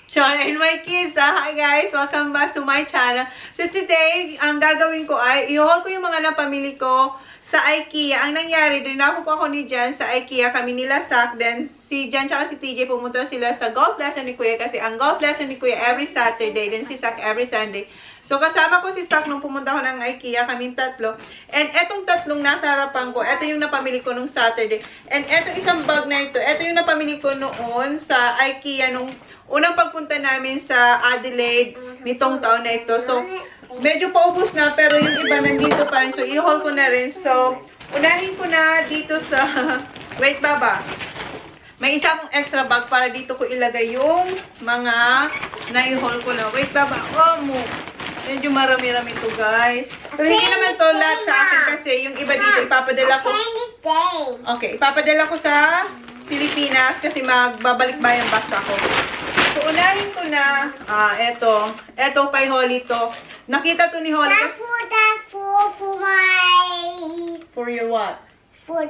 Sean and my kids. Hi guys! Welcome back to my channel. So today, ang gagawin ko ay i-haul ko yung mga napamili ko sa IKEA. Ang nangyari, dinako po ako ni Jan sa IKEA. Kami nila Sak. Then si Jan tsaka si TJ pumunta sila sa golf lesson ni Kuya kasi ang golf lesson ni Kuya every Saturday. Then si Sak every Sunday. So kasama ko si Sak nung pumunta ko ng IKEA. Kaming tatlo. And etong tatlong nasa harapan ko, eto yung napamili ko nung Saturday. And etong isang bag na ito, eto yung napamili ko noon sa IKEA nung unang pagpunta namin sa Adelaide nitong taon na ito. So, medyo paubos na, pero yung iba nandito pa rin. So, i-haul ko na rin. So, unahin ko na dito sa... Wait, Baba. May isa akong extra bag para dito ko ilagay yung mga na-i-haul ko na. Wait, Baba. Oh, mo. Medyo marami-rami to, guys. Pero hindi naman to lahat sa akin kasi yung iba dito ipapadala ko. Okay, ipapadala ko sa Pilipinas kasi magbabalik bayang box ako. So, unahin ko na, eto kay Holly to. Nakita to ni Holly. For your what? For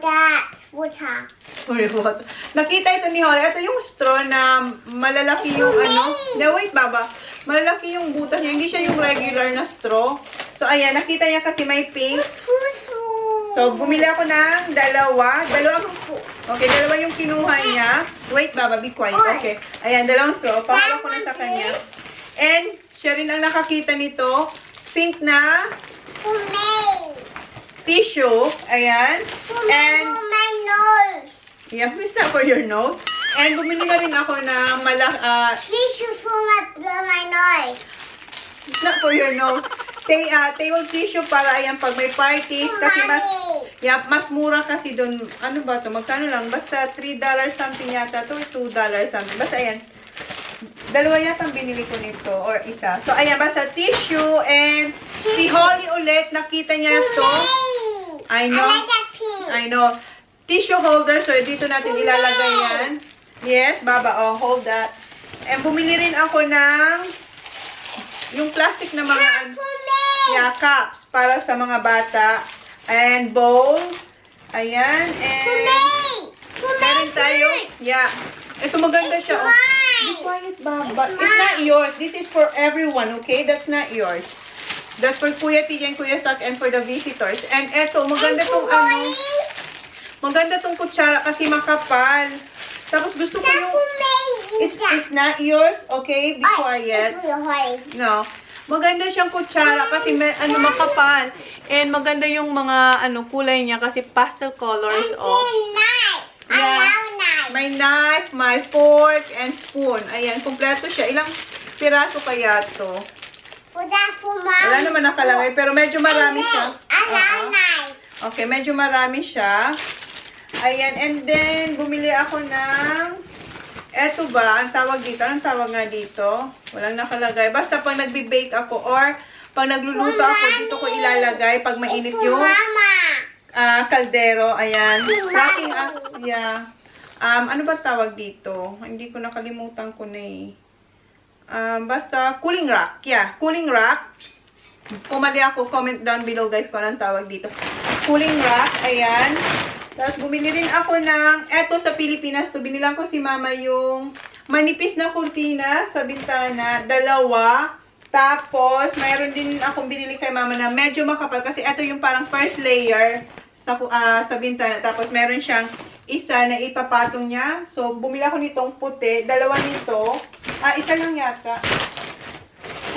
your what? Nakita ito ni Holly. Ito yung straw na malalaki yung ano. No, wait, Baba. Malalaki yung butas niya. Hindi siya yung regular na straw. So, ayan. Nakita niya kasi may pink. So, bumili ako ng dalawa. Okay, dalawa yung kinuha niya. Wait, Baba, be quiet. Okay. Ayan, dalawang straw. Pahawak ko na sa kanya. And, siya rin ang nakakita nito. Pink na tissue. Ayan. And, yeah, is that for your nose? And, bumili na rin ako ng Tissue for my nose. it's not for your nose. Table tissue para ayan pag may parties kasi mas mura kasi doon. Ano ba to? Magkano lang? Basta $3 something yata to, $2 something. Basta ayan. Dalawa yata ang binili ko nito or isa. So ayan, basta tissue and si Holly ulit nakita niya to. I know. I know. Tissue holder. So dito natin ilalagay yan. Yes, Baba. Oh, hold that. And bumili rin ako ng yung plastic na mga cups para sa mga bata. And bowl. Ayan. And meron tayo. Yeah. Ito maganda siya. Oh. Be quiet, Baba. It's not yours. This is for everyone, okay? That's not yours. That's for Kuya TJ and Kuya Sak and for the visitors. And eto, maganda tong ano. Maganda tong kutsara kasi makapal. Tapos gusto ko yung... It's not yours, okay? Be quiet. No. Maganda siyang kutsara kasi may, makapal. And maganda yung mga kulay niya kasi pastel colors. Yeah. My knife, my fork, and spoon. Ayan, kompleto siya. Ilang piraso kaya to? Wala naman nakalagay, pero medyo marami siya. Okay, medyo marami siya. Ayan, and then, bumili ako ng... Eto ba? Ang tawag dito? Anong tawag nga dito? Walang nakalagay. Basta pag nagbe-bake ako or pag nagluluto ako, dito ko ilalagay pag mainit yung kaldero. Ayan. Racking up. Yeah. Ano ba tawag dito? Hindi ko nakalimutan ko na eh. Basta cooling rack. Yeah, cooling rack. Pumali ako. Comment down below guys kung anong tawag dito. Cooling rack. Ayan. Tapos, bumili rin ako ng, eto sa Pilipinas, to binilang ko si Mama yung manipis na kurtina sa bintana, dalawa. Tapos, mayroon din akong binili kay Mama na medyo makapal kasi eto yung parang first layer sa bintana. Tapos, meron siyang isa na ipapatong niya. So, bumili ako nitong puti, dalawa nito. Isa lang yata.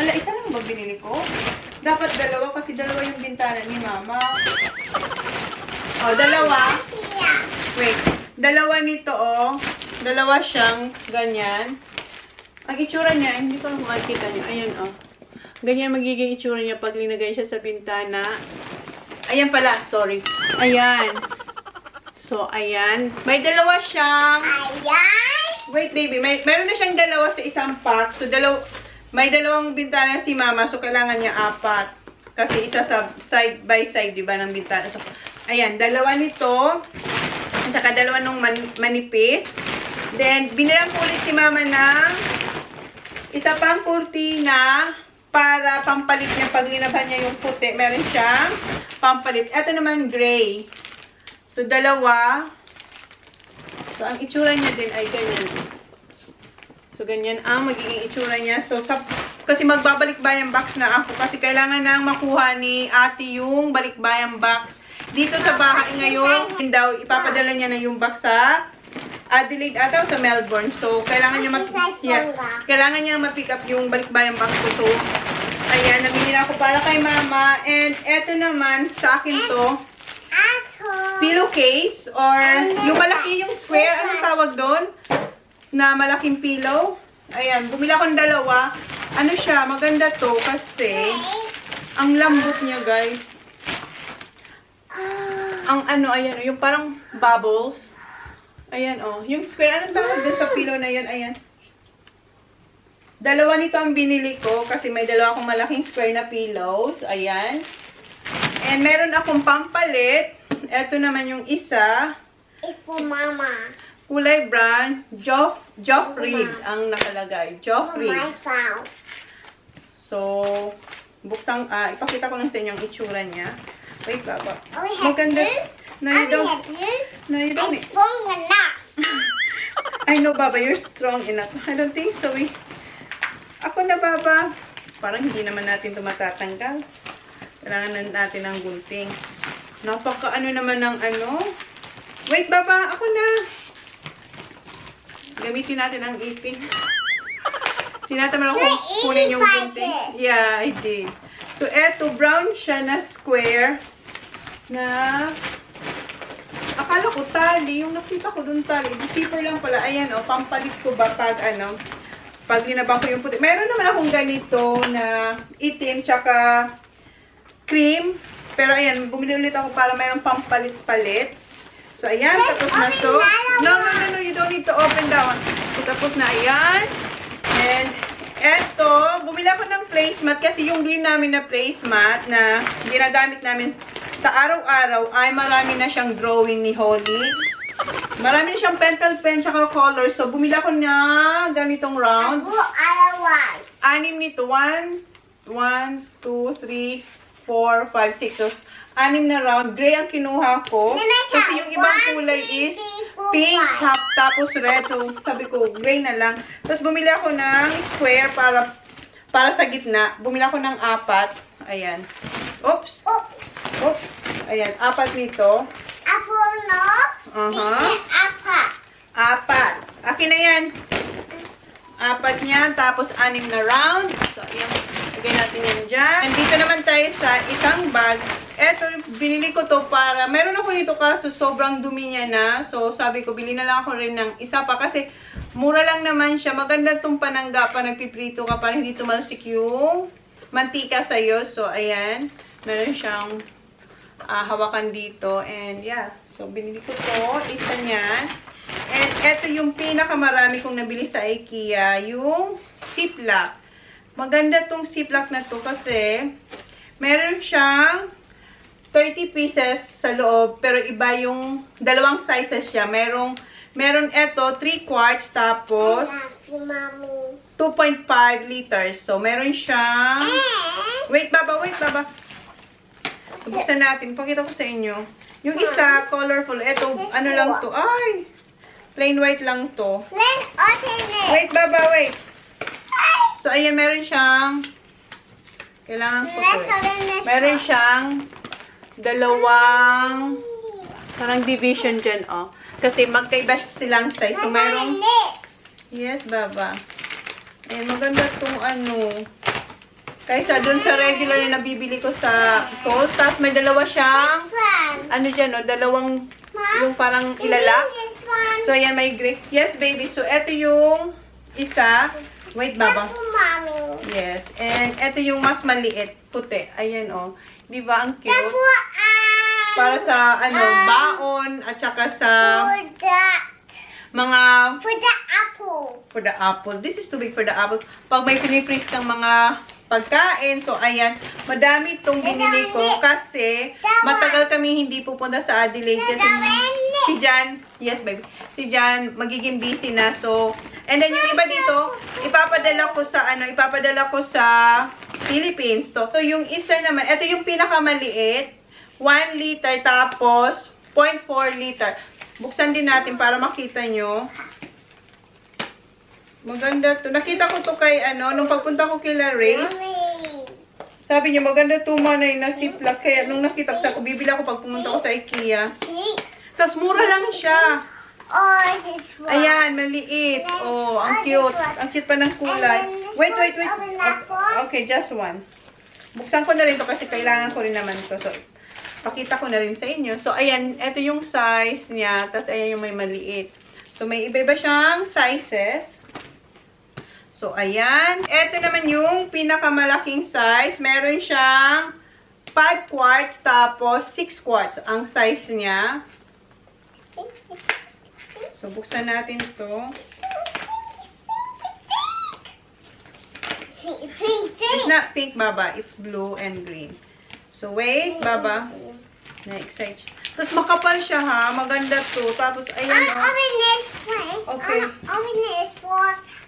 Hala, isa lang ba binili ko? Dapat dalawa kasi dalawa yung bintana ni Mama. Oh, dalawa. Wait. Dalawa nito, oh. Dalawa siyang ganyan. Ang itsura niya, hindi ko lang makikita niyo. Ayan, oh. Ganyan magiging itsura niya pag linagay siya sa bintana. Ayan pala, sorry. Ayan. So, ayan. May dalawa siyang... Wait, baby. Meron na siyang dalawa sa isang pack. So, may dalawang bintana si Mama. So, kailangan niya 4. Kasi isa sa side by side, di ba, ng bintana. So, ayan, dalawa nito. At saka dalawa nung manipis. Then, binilang ko ulit si Mama ng isa pang kurtina para pampalit niya pag linaban niya yung puti. Meron siyang pampalit. Ito naman gray. So, dalawa. So, ang itsura niya din ay ganyan. So, ganyan ang magiging itsura niya. So, kasi magbabalik-bayang box na ako kasi kailangan nang makuha ni ate yung balikbayang box. Dito sa bahay ngayon, daw, ipapadala niya na yung box sa Adelaide ata o sa Melbourne. So, kailangan niya kailangan niya ma-pick up yung balikbayang box ko. So, ayan, nabili na ako para kay mama. And eto naman, sa akin to, pillowcase or yung malaki yung square, anong tawag doon? Na malaking pillow. Ayan, bumili ako ng dalawa. Ano siya, maganda to kasi ang lambot niya, guys. Ang ano, ayan, yung parang bubbles. Ayan, oh. Yung square, anong tawag doon sa pillow na yun? Ayan. Dalawa nito ang binili ko kasi may dalawa akong malaking square na pillows. Ayan. And meron akong pampalit. Ito naman yung isa. It's for Mama. Kulay brown. Joffrey ang nakalagay. Joffrey. My phone. So, ipakita ko lang sa inyo ang itsura niya. Wait, baba. Oh, we have Maganda. blue. No, you don't. have blue. No, you don't. I'm strong enough. I know, Baba, you're strong enough. I don't think so. Ako na, Baba. Parang hindi naman natin ito matatanggal. Kailangan natin ng gunting. Napaka-ano naman ng ano. Wait, Baba. Ako na. Gamitin natin ang ipin. Tinataman ako kunin yung gunting. Yeah, I did. So, eto, brown siya na square. Na akala ko tali. Yung nakita ko dun tali. Zipper lang pala. Ayan, oh. Pampalit ko ba pag ano. Pag linabang ko yung puti. Meron naman akong ganito na itim tsaka cream. Pero ayan, bumili ulit ako para mayroong pampalit-palit. So, ayan. Tapos na to. No, you don't need to open that one. So, tapos na, ayan. And, eto, bumili ako ng placemat kasi yung green namin na placemat na ginagamit namin sa araw-araw ay marami na siyang drawing ni Holly. Marami na siyang pentel pen tsaka colors. So, bumili ako na ganitong round. Otherwise. 6 nito. 1, 2, 3, 4, 5, 6. So, 6 na round. Gray ang kinuha ko. Kasi yung ibang kulay is pink, tapos red. So, sabi ko, gray na lang. Tapos, bumili ako ng square para sa gitna. Bumili ako ng 4. Ayan. Oops. Oops. Oops. Ayan. 4 nito. Apple knobs. Apple. 4. Akin na yan. 4 niyan. Tapos 6 na round. So, ayan. Lagay natin yan dyan. And dito naman tayo sa isang bag. Eto, binili ko to para, meron ako dito kaso sobrang dumi niya na. So, sabi ko, bili na lang ako rin ng isa pa kasi mura lang naman siya. Maganda itong panangga pa, nagpiprito ka para hindi tumalsik yung mantika sa'yo. So, ayan. Meron siyang hawakan dito. And, yeah. So, binili ko to. Isa niyan. And, eto yung pinakamarami kong nabili sa IKEA. Yung ziplock. Maganda tong ziplock na to kasi meron siyang 30 pieces sa loob. Pero iba yung dalawang sizes siya. Meron eto 3 quarts tapos 2.5 liters. So, meron siyang... Wait, Baba. Buksan natin. Pakita ko sa inyo. Yung isa, colorful. Ito, ano lang to. Ay! Plain white lang to. Wait, Baba, wait. So, ayan, meron siyang... Kailangan ko to. Meron siyang dalawang... Parang division dyan, oh. Kasi magkaiba silang size. So, merong... Yes, Baba. Ayan, maganda itong ano... Kaysa dun sa regular na nabibili ko sa Coles. Tapos may dalawa siyang... Ano dyan, oh. Dalawang... Yung parang ilalak. So, ayan, may gray. Yes, baby. So, eto yung isa. Wait, Baba. Yes. And eto yung mas maliit. Puti. Ayan, oh. Di ba? Ang cute. Para sa, ano, baon. At saka sa mga... For the apple. This is too big for the apple. Pag may pinifreeze kang mga pagkain. So, ayan. Madami itong binili ko. Kasi, matagal kami hindi pupunta sa Adelaide. Kasi si Jan, yes, baby. Si Jan, magiging busy na. So, and then yung iba dito, ipapadala ko sa Philippines to. So, yung isa naman, ito yung pinakamaliit, 1 liter tapos 0.4 liter. Buksan din natin para makita nyo. Maganda to. Nakita ko to kay nung pagpunta ko kila Race. Mommy. Sabi niya, maganda to manay na ziplock. Kaya nung nakita ko sa bibili ako pag pumunta ko sa IKEA. See? Tapos mura lang siya. Oh, this one. Ayan, maliit. Oh, ang cute. Ang cute pa ng kulay. Wait. Okay, just one. Buksan ko na rin to kasi kailangan ko rin naman to. So, pakita ko na rin sa inyo. So, ayan, ito yung size niya. Tapos, ayan yung may maliit. So, may iba-iba siyang sizes. So, ayan. Ito naman yung pinakamalaking size. Meron siyang 5 quarts tapos 6 quarts ang size niya. So, buksan natin to. It's not pink, Baba. It's blue and green. So, wait, Baba. Na-excite siya. Tapos, makapal siya, ha? Maganda to. Tapos, ayan, oh. Okay.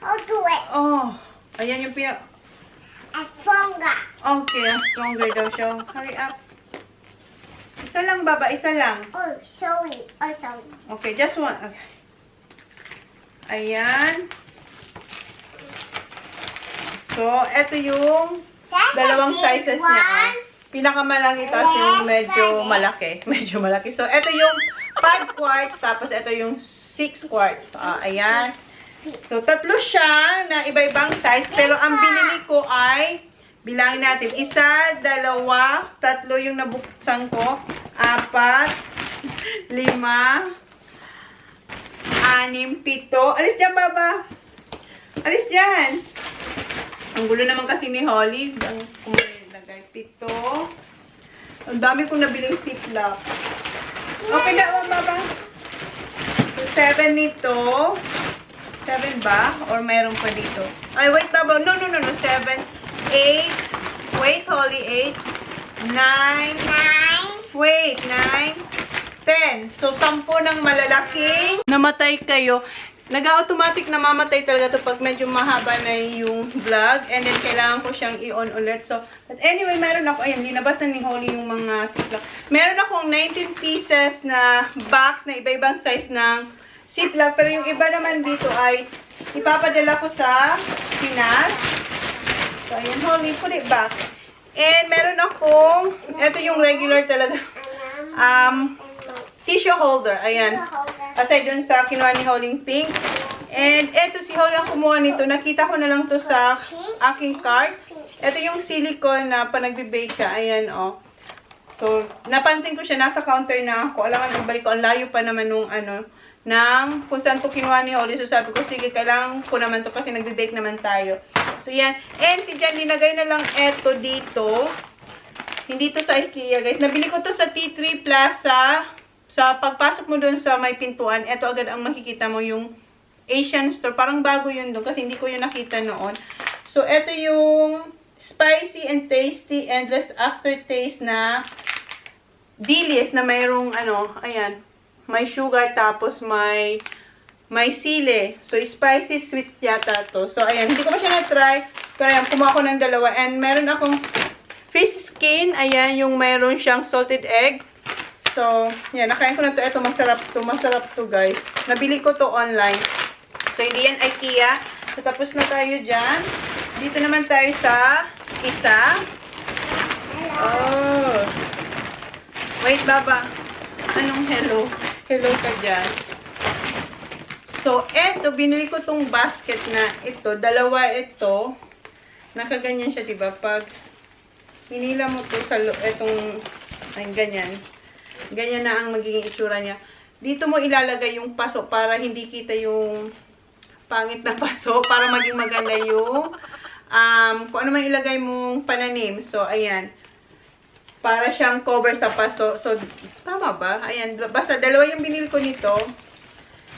I'll do it. Oh, ayan yung At stronger. Okay, ang stronger daw siya. Hurry up. Isa lang, Baba. Isa lang. Oh, sorry. Oh, sorry. Okay, just one. Okay. Ayan. So, eto yung dalawang sizes niya. Oh. Pinakamalaki tapos yung medyo malaki. Medyo malaki. So, eto yung 5 quarts tapos eto yung 6 quarts. Ayan. So, tatlo siya na iba-ibang size. Pero ang binili ko ay, bilangin natin, 1, 2, 3 yung nabuksan ko. 4, 5, 6, 7. Alis dyan, Baba. Alis dyan. Ang gulo naman kasi ni Holly. Ang kumalagay. 7. Ang dami kong nabiling ziplock. Okay na, Baba. So, 7 nito. 7 ba? Or mayroon pa dito? Ay, wait, Baba. No. 7, 8. Wait, Holly. 8. 9. Wait, 9. 10. So, 10 ng malalaking namatay kayo. Nag-automatic na mamatay talaga to pag medyo mahaba na yung vlog. And then, kailangan ko siyang i-on ulit. So, but anyway, meron ako. Ayan, linabas na ni Holly yung mga ziplock. Meron akong 19 pieces na box na iba-ibang size ng ziplock. Pero yung iba naman dito ay ipapadala ko sa Pinas. So, ayan, Holly, put it back. And meron akong, ito yung regular talaga, tissue holder. Ayan. Aside dun sa kinuha ni Holly pink. And ito si Holly ang kumuha nito. Nakita ko na lang to sa aking cart. Ito yung silicone na panagbe-bake ka. Ayan, oh. So, napansin ko siya. Nasa counter na ako. Alam nga, nagbalik ko. Ang layo pa naman nung ng kung saan to kinuha ni Holly. So, sabi ko, sige, kailangan ko naman to kasi nagbe-bake naman tayo. So, yan. And si Jan, linagay na lang ito dito. Hindi to sa IKEA, guys. Nabili ko to sa T3 Plaza. Sa pagpasok mo dun sa may pintuan, ito agad ang makikita mo yung Asian store. Parang bago yun dun kasi hindi ko yun nakita noon. So, ito yung spicy and tasty endless aftertaste na dilis na mayroong ayan, may sugar tapos may sili. So, spicy sweet yata to. So, ayan, hindi ko pa siya na-try. Pero ayan, kumuha ko ng dalawa. And meron akong fish skin. Ayan, yung mayroon siyang salted egg. So, yan, nakain ko na to. Ito, masarap to. Masarap to, guys. Nabili ko to online. So, hindi yan IKEA. So, tapos na tayo dyan. Dito naman tayo sa isa. Oh. Wait, Baba. Anong hello? Hello ka dyan. So, eto, binili ko tong basket na ito. Dalawa ito. Nakaganyan siya, diba? Pag hinila mo to sa etong, ay, ganyan. Ganyan na ang magiging itsura niya. Dito mo ilalagay yung paso para hindi kita yung pangit na paso. Para maging maganda yung kung ano man ilagay mong pananim. So, ayan. Para siyang cover sa paso. So, tama ba? Ayan. Basta dalawa yung binili ko nito.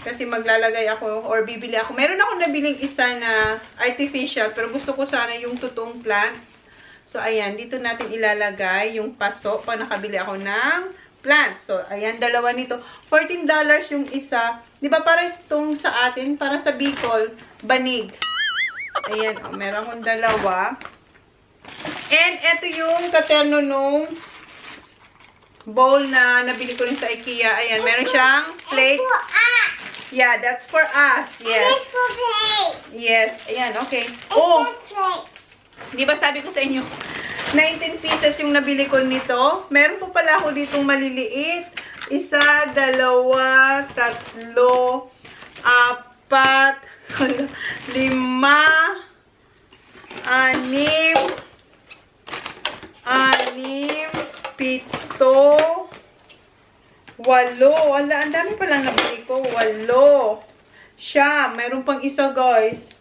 Kasi maglalagay ako or bibili ako. Meron ako nabiling isa na artificial. Pero gusto ko sana yung totoong plants. So, ayan. Dito natin ilalagay yung paso. Pag nakabili ako ng plants. So, ayan, dalawa nito. $14 yung isa. Di ba para itong sa atin, para sa Bicol, banig. Ayan, oh, meron akong dalawa. And, ito yung katerno nung bowl na nabili ko rin sa IKEA. Ayan, meron siyang plate. For us. Yeah, that's for us. And Yes. it's for plates. Yes. Ayan, okay. It's Oh, for plates. di ba sabi ko sa inyo, 19 pieces yung nabili ko nito. Meron po pala ako ditong maliliit. 1, 2, 3, 4, 5, 6, 7, 8. Wala, ang dami palang nabili ko. 8. Siya, meron pang isa, guys.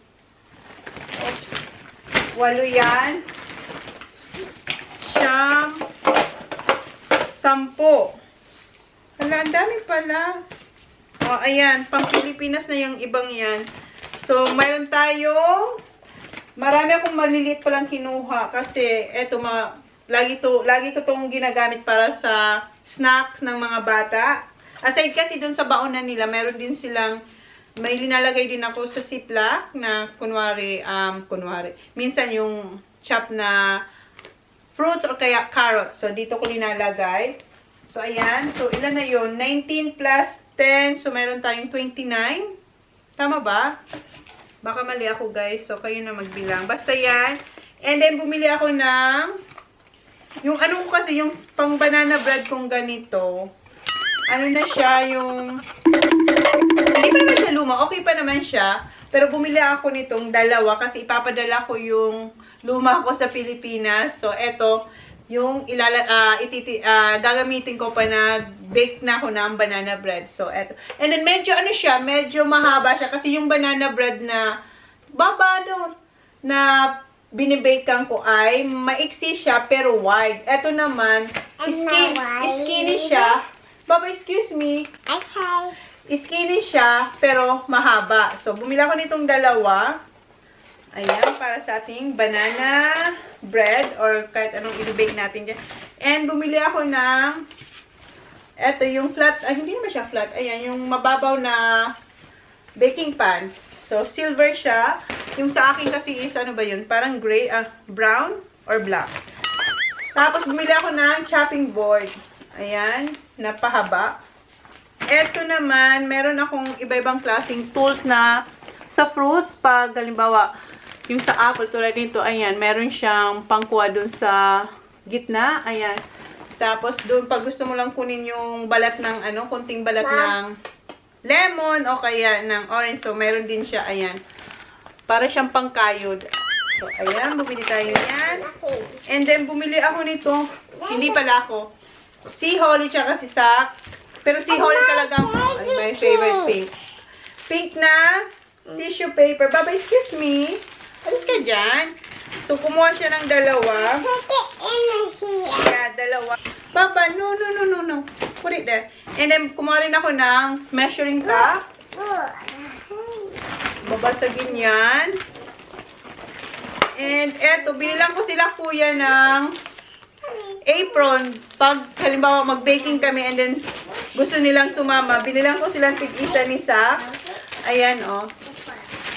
Oops. 8 yan. Siyam. 10. Wala, ang dami pala. O, ayan. Pang Pilipinas na yung ibang yan. So, mayroon tayong marami akong maliliit palang kinuha kasi eto lagi ko tong ginagamit para sa snacks ng mga bata. Aside kasi dun sa baonan nila, meron din silang may linalagay din ako sa Ziploc na kunwari minsan yung chop na fruits o kaya carrots. So dito ko linalagay. So ayan, so ilan na yun? 19 plus 10, so meron tayong 29. Tama ba? Baka mali ako, guys. So, kayo na magbilang. Basta yan. And then, bumili ako ng yung ano ko kasi, yung pang banana bread kong ganito. Ano na siya, yung hindi pa naman siya luma. Okay pa naman siya. Pero bumili ako nitong 2 kasi ipapadala ko yung luma ko sa Pilipinas. So, eto, yung gagamitin ko pa na bake na ako ng banana bread. So, eto. And then, medyo ano siya, medyo mahaba siya. Kasi yung banana bread na na binibakean ko ay maiksi siya pero wide. Eto naman, skinny siya. Baba, excuse me. Okay. Skinny siya pero mahaba. So, bumili ako nitong 2. Ayan, para sa ating banana bread or kahit anong i-bake natin dyan. And bumili ako ng eto yung flat, hindi naman siya flat. Ayan, yung mababaw na baking pan. So, silver siya. Yung sa akin kasi is, ano ba yun? Parang gray, brown or black. Tapos, bumili ako ng chopping board. Ayan, napahaba. Eto naman, meron akong iba-ibang klaseng tools na sa fruits. Pag, halimbawa, yung sa apple, tulad nito, ayan, meron siyang pangkuha dun sa gitna. Ayan. Tapos, dun, pag gusto mo lang kunin yung balat ng, kunting balat ng lemon o kaya ng orange. So, meron din siya, ayan. Para siyang pangkayod. So, ayan, bumili tayo yan. And then, bumili ako nito. Hindi pala ako. Si Holly tsaka si Sak. Pero si Holly talaga, my favorite pink. Pink na tissue paper. Baba, excuse me. Alis ka dyan. So, kumuha siya ng 2. Put it in here. Yeah, 2. Baba, no. Put it there. And then, kumuha rin ako ng measuring cup. Babasagin yan. And eto, binilang ko sila kuya ng apron. Pag, halimbawa, mag-baking kami and then gusto nilang sumama, binilang ko silang tig-isa ni Sak. Ayan, oh.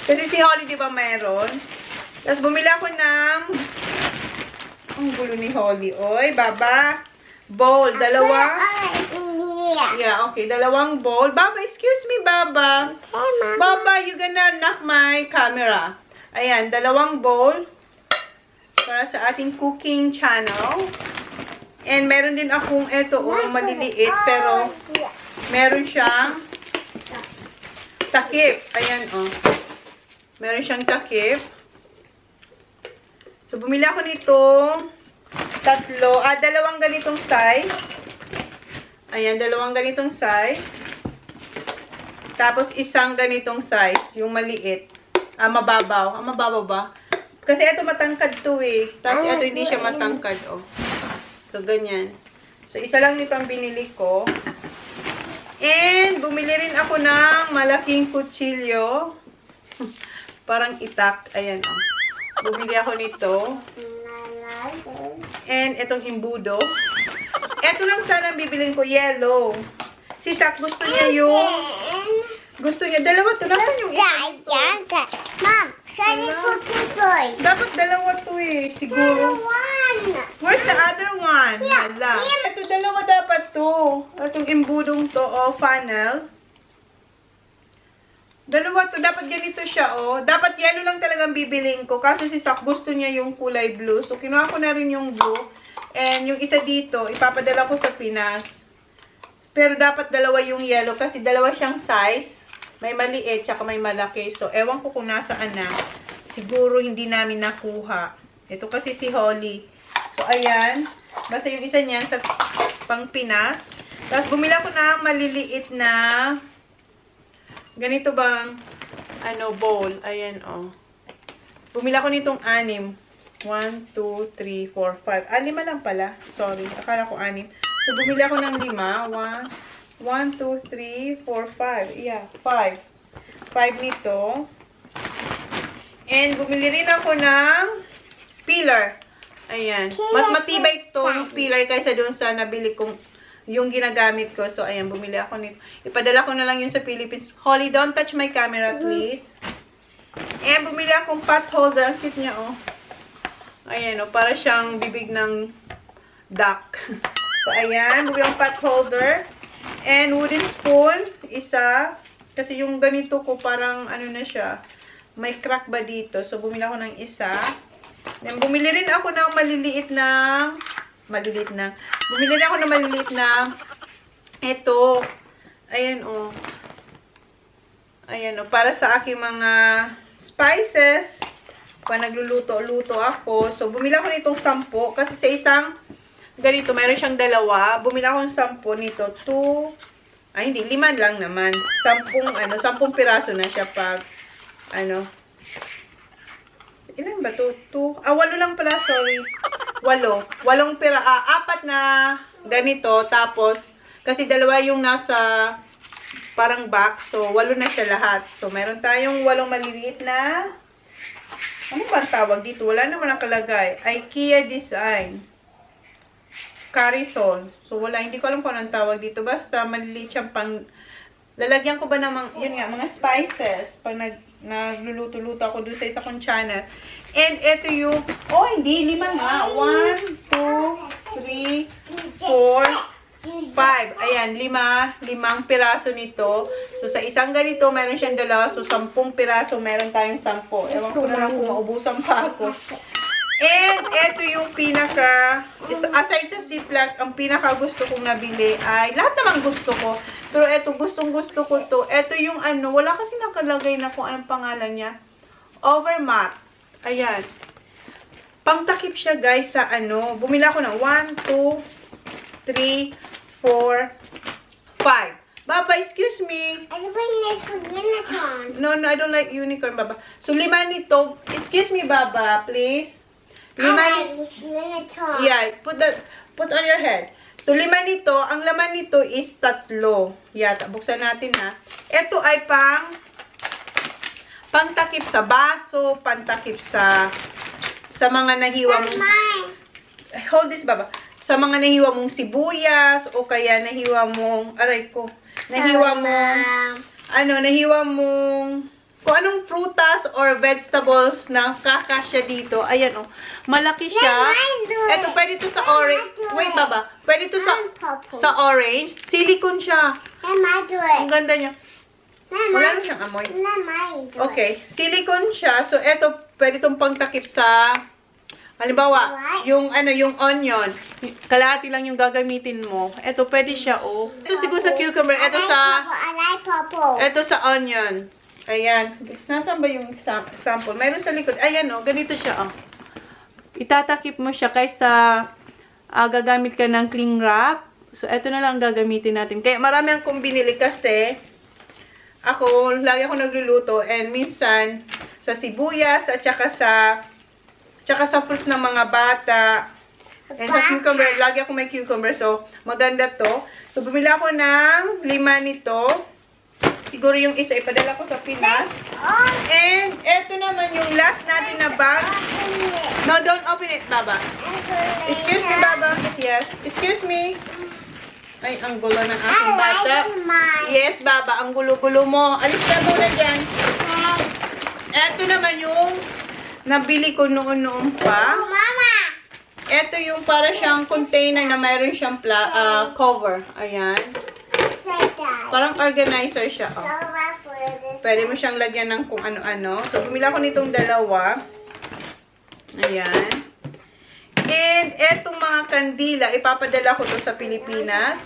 Kasi si Holly, di ba, meron? Tapos, bumili ako ng ang gulo ni Holly. Oy, Baba. Bowl. 2. Yeah, okay. 2 bowl. Baba, excuse me, Baba. Baba, you gonna knock my camera. Ayan, 2 bowl. Para sa ating cooking channel. And meron din akong ito, maliliit. Pero, meron siyang takip. Ayan, oh. Meron siyang takip. So, bumili ako nito 2 ganitong size. Ayan, 2 ganitong size. Tapos, 1 ganitong size. Yung maliit. Mababaw. Mababaw ba? Kasi ito matangkad to eh. Tapos, ito hindi siya matangkad, oh. So, ganyan. So, 1 lang nito ang binili ko. And, bumili rin ako ng malaking kutsilyo. Parang itak. Ayan, oh. Bumili ako nito. And, itong imbudo. Ito lang sana ang bibilin ko, yellow. Si Sak, gusto niya yung... Gusto niya. 2 to. Nasaan yung isa? Mom, shiny for people. Dapat 2 to eh. Siguro. Where's the other one? Hala. Ito, dalawa dapat to. Itong imbudong to, funnel. Dalawa to. Dapat ganito siya, Dapat yellow lang talagang bibiliin ko. Kaso si Sak gusto niya yung kulay blue. So, kinuha ko na rin yung blue. And yung isa dito, ipapadala ko sa Pinas. Pero dapat dalawa yung yellow kasi dalawa siyang size. May maliit, tsaka may malaki. So, ewan ko kung nasaan na. Siguro hindi namin nakuha. Ito kasi si Holly. So, ayan. Basta yung isa niyan sa pang Pinas. Tapos, bumili ako ng maliliit na ganito bang bowl. Ayan, Bumili ako nitong 6. 1, 2, 3, 4, 5. 5 lang pala. Sorry. Akala ko 6. So, bumili ako ng 5. 1, 2, 3, 4, 5. Yeah, 5. 5 nito. And, bumili rin ako ng pillar. Ayan. Mas matibay itong pillar kaysa doon sa nabili kong yung ginagamit ko. So, ayan, bumili ako nito. Ipadala ko na lang yun sa Philippines. Holly, don't touch my camera, please. And, bumili akong pot holder. Ang cute niya, Ayan, para siyang bibig ng duck. So, ayan, bumili akong pot holder. And, wooden spoon, isa. Kasi yung ganito ko, parang, na siya, may crack ba dito? So, bumili ako ng isa. Then, bumili rin ako ng bumili rin ako ng maliliit na ito. Ayan, Ayan, para sa aking mga spices. Pa nagluluto-luto ako. So, bumili ako nitong 10. Kasi sa isang ganito, mayroon siyang 2. Bumili ako ng 10 nito. 2. Ay, hindi. 5 lang naman. 10 piraso na siya pag, ilan ba to? 2. 8 lang pala, sorry. 8 4 na ganito. Tapos, kasi 2 yung nasa parang box. So, 8 na siya lahat. So, meron tayong 8 maliliit na. Ano ba ang tawag dito? Wala naman nakalagay. IKEA design. Carisol. So, wala. Hindi ko alam kung anong tawag dito. Basta, maliliit siyang pang. Lalagyan ko ba ng mga spices. Pag nagluluto-luto ako doon sa isa kong channel. And ito yung, hindi, 5 nga. 1, 2, 3, 4, 5. Ayan, 5 piraso nito. So, sa isang ganito, meron siyang 2. So, 10 piraso, meron tayong 10. Ewan ko na lang kung maubusan pa ako. And, ito yung aside sa Ziploc, ang pinaka gusto kong nabili ay, lahat naman gusto ko. Pero ito, gustong-gusto ko to. Ito yung wala kasi nakalagay na kung anong pangalan niya. Overmat. Ayan. Pangtakip siya, guys, sa bumili ako ng 1, 2, 3, 4, 5. Baba, excuse me. I can bring this for unicorn. No, I don't like unicorn, Baba. So, 5 nito. Excuse me, Baba, please. 5 this unicorn. Yeah, put on your head. So, 5 nito. Ang laman nito is 3. Yata. Buksan natin, ha. Ito ay pangtakip sa baso, pangtakip sa mga nahiwa mong... Hold this, Baba. Sa mga nahiwa mong sibuyas, o kaya nahiwa mong... Aray ko. Nahiwa mong... Kung anong prutas or vegetables na kakasya dito. Ayan, malaki siya. Ito, pwede to sa orange. Wait, Baba. Pwede to sa orange. Silicone siya. Ang ganda niya. Wala na siyang amoy. Okay. Silicone siya. So, ito, pwede itong pangtakip sa... Halimbawa, yung onion. Kalahati lang yung gagamitin mo. Ito, pwede siya, Ito siguro sa cucumber. Ito sa onion. Ayan. Nasaan ba yung sample? Mayroon sa likod. Ayan, ganito siya, Itatakip mo siya kaysa gagamit ka ng cling wrap. So, ito na lang gagamitin natin. Kaya marami akong binili kasi lagi ako nagluluto and minsan sa sibuyas at saka sa fruits ng mga bata. And sa cucumber, lagi ako may cucumber. So, maganda to. So, bumili ako ng 5 nito. Siguro yung isa, ipadala ko sa Pinas. And, eto naman yung last natin na bag. No, don't open it, Baba. Excuse me, Baba. Yes. Excuse me. Ay, ang gulo ng aking bata. Yes, Baba. Ang gulo-gulo mo. Alis ka muna dyan. Eto naman yung nabili ko noon pa. Mama! Ito yung para siyang container na mayroon siyang cover. Ayan. Say that. Parang organizer siya. So Oh. what for this? Pwede mo siyang lagyan ng kung ano-ano. So, bumila ko nitong dalawa. Ayan. And etong mga kandila, ipapadala ko to sa Pilipinas.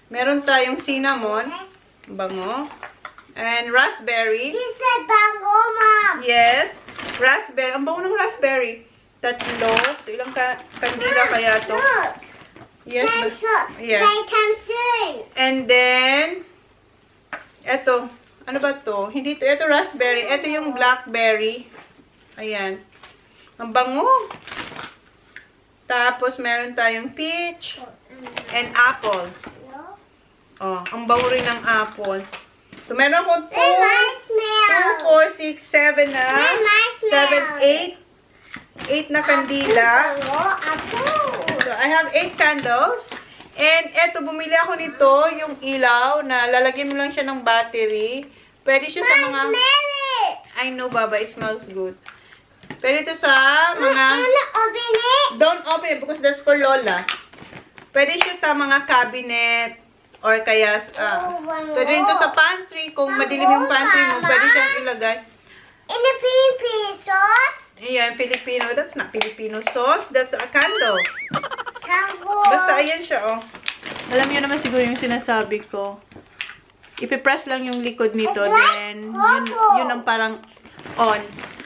Meron tayong cinnamon, bango. And raspberry. She said bango, Mom. Yes. Raspberry. Ang bango ng raspberry. Tatlo. So, ilang kandila kaya to? Look. Yes. Yeah. Say time soon. And then, eto. Ano ba to? Hindi to. Eto raspberry. Eto yung blackberry. Ayan. Ang bango. Tapos, meron tayong peach and apple. Oh, ang bango rin ng apple. So, meron akong 2, Let my smell. 2, 4, 6, 7 na. Let my smell. 8 na kandila. Bango, apple. So, I have 8 candles. And eto, bumili ako nito, yung ilaw, na lalagyan mo lang siya ng battery. Pwede siya sa mga... Smell it. I know, Baba, it smells good. Pwede ito sa I'm mga... gonna open it. Don't open it because that's for Lola. Pwede siya sa mga cabinet or kaya... pwede rin ito sa pantry. Kung madilim yung pantry mo, pwede siyang ilagay. In the Philippine sauce. Ayan, Filipino. That's not Filipino sauce. That's a candle. Tango. Basta ayan siya, oh. Alam niyo naman siguro yung sinasabi ko. Ipipress lang yung likod nito, It's like then cocoa. yun ang parang on.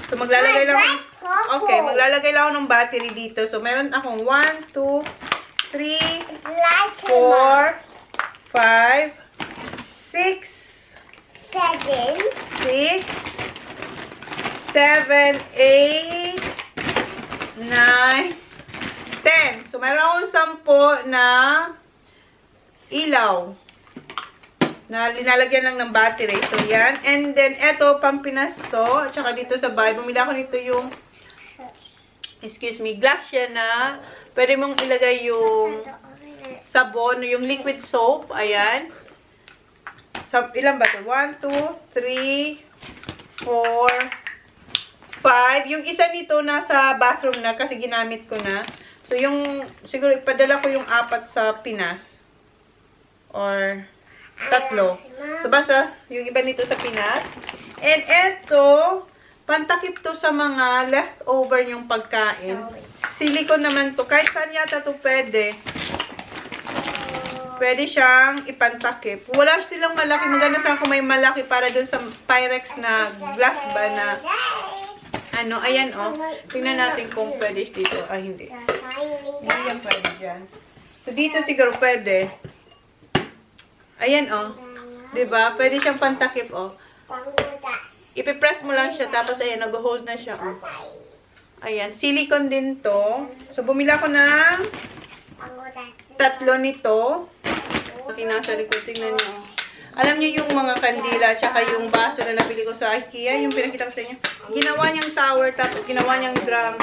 So, maglalagay lang Like cocoa. okay, maglalagay lang ako ng battery dito. So, meron akong 1, 2, 3, It's light, Mom. 4, 5, 6, 7. 6, 7, 8, 9, 10. So, meron akong 10 na ilaw na linalagyan lang ng battery. So, yan. And then, eto, pampinas to. At saka dito sa bahay, bumili ako nito yung, excuse me, glass siya na pwede mong ilagay yung sabon, yung liquid soap. Ayan. Ilan ba ito? 1, 2, 3, 4, 5. Yung isa nito nasa bathroom na kasi ginamit ko na. So, yung, siguro ipadala ko yung 4 sa Pinas. Or 3. So, basta, yung iba nito sa Pinas. And eto, pantakip to sa mga leftover yung pagkain. Silicone naman to. Kahit saan yata to pwede. Pwede siyang ipantakip. Wala silang malaki. Maganda sana kung may malaki para dun sa Pyrex na glass ba na ano, ayan oh. Tingnan natin kung pwede dito. Ay, hindi. Hindi yan pwede dyan. So, dito siguro pwede. Ayan oh. Diba? Pwede siyang pantakip oh. Ipipress mo lang siya. Tapos ayan, nag-hold na siya oh. Ayan. Silicone din to. So, bumila ko ng 3 nito. Tingnan sa likod. Tingnan nyo. Alam niyo yung mga kandila tsaka yung baso na nabili ko sa IKEA, yung pinakita ko sa inyo. Ginawa niyang tower, tapos ginawa niyang drum.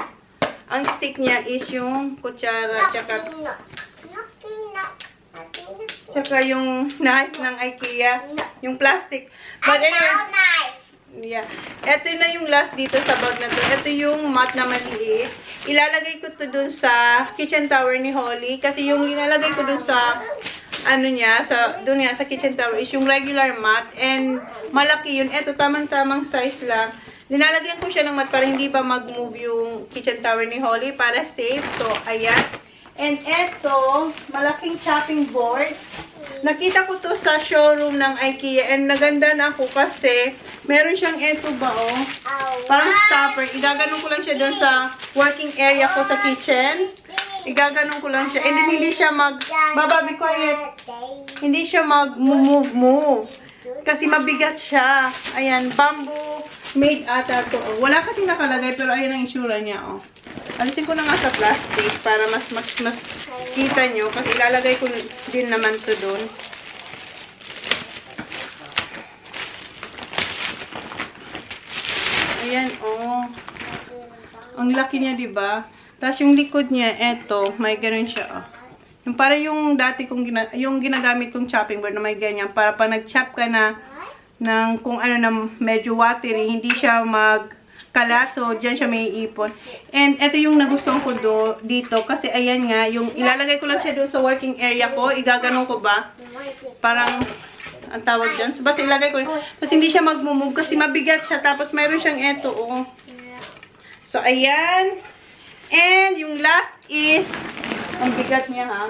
Ang stick niya is yung kutsara, tsaka yung knife ng IKEA, yung plastic. But anyway, yeah. Ito na yung last dito sa bag na to. Ito yung mat na maliit. Ilalagay ko to dun sa kitchen tower ni Holly. Kasi yung ilalagay ko dun sa ano niya, doon nga sa kitchen tower is yung regular mat. And malaki yun. Ito, tamang-tamang size lang. Linalagyan ko siya ng mat para hindi pa mag-move yung kitchen tower ni Holly para safe. So, ayan. And eto, malaking chopping board. Nakita ko to sa showroom ng IKEA. And naganda na ako kasi meron siyang eto ba, oh. Parang stopper. Igaganon ko lang siya doon sa working area ko sa kitchen. Igaganon ko lang siya. And then, hindi siya Baba, be quiet. Hindi siya mag-move. Kasi mabigat siya. Ayan, bamboo made ata to. Oh. Wala kasing nakalagay, pero ayan ang itsura niya, oh. Alisin ko na nga sa plastic para mas kita nyo. Kasi ilalagay ko din naman to doon. Ayan, oh. Ang laki niya, diba? Tapos yung likod niya, eto, may ganun siya, oh. Yung para yung dati kong yung ginagamit kong chopping board na may ganyan, para pa nag-chop ka na ng kung ano na medyo watery, hindi siya kalat. So, dyan siya may ipon. And ito yung nagustuhan ko dito. Kasi ayan nga, yung ilalagay ko lang siya doon sa working area ko. Igaganon ko ba? Parang, ang tawag dyan. So, basta ilagay ko. Tapos hindi siya mag-move kasi mabigat siya. Tapos mayroon siyang eto, oh. So, ayan. And yung last is, ang bigat niya, ha.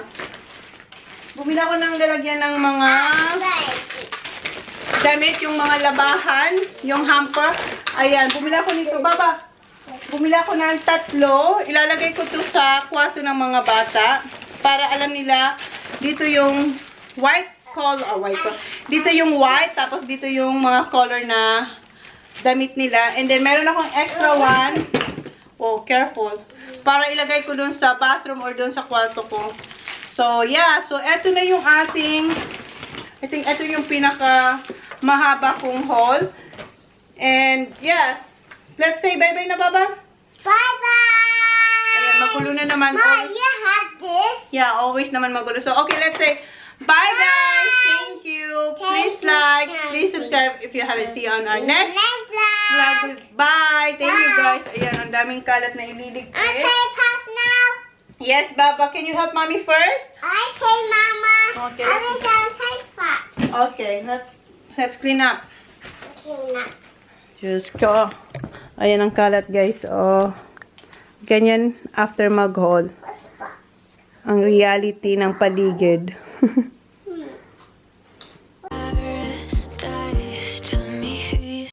Bumili ako ng lalagyan ng mga damit, yung mga labahan, yung hamper. Ayan, bumili ako nito, baba. Bumili ako ng 3. Ilalagay ko to sa kwarto ng mga bata. Para alam nila, dito yung white color, dito yung white, tapos dito yung mga color na damit nila. And then, meron akong extra one. Oh, careful. Para ilagay ko dun sa bathroom or dun sa kwarto ko. So, yeah. So, eto na yung ating, I think eto yung pinaka mahaba kong haul. And, yeah. Let's say bye-bye na, Baba. Bye-bye! Ayan, magulo na naman. Mom, you have this? Yeah, always naman magulo. So, okay, let's say bye, guys. Thank you. Please like, please subscribe if you haven't seen on our next vlog. Bye. Thank you, guys. Ayan, ang daming kalat na ililigpit. Okay, Pop now. Yes, Baba. Can you help Mommy first? Okay, Mama. Okay. I was on take Pop. Okay, let's clean up. Clean up. Diyos ko. Ayan ang kalat, guys. Oh. Ganyan after mag-haul. What's Pop? Ang reality ng paligid.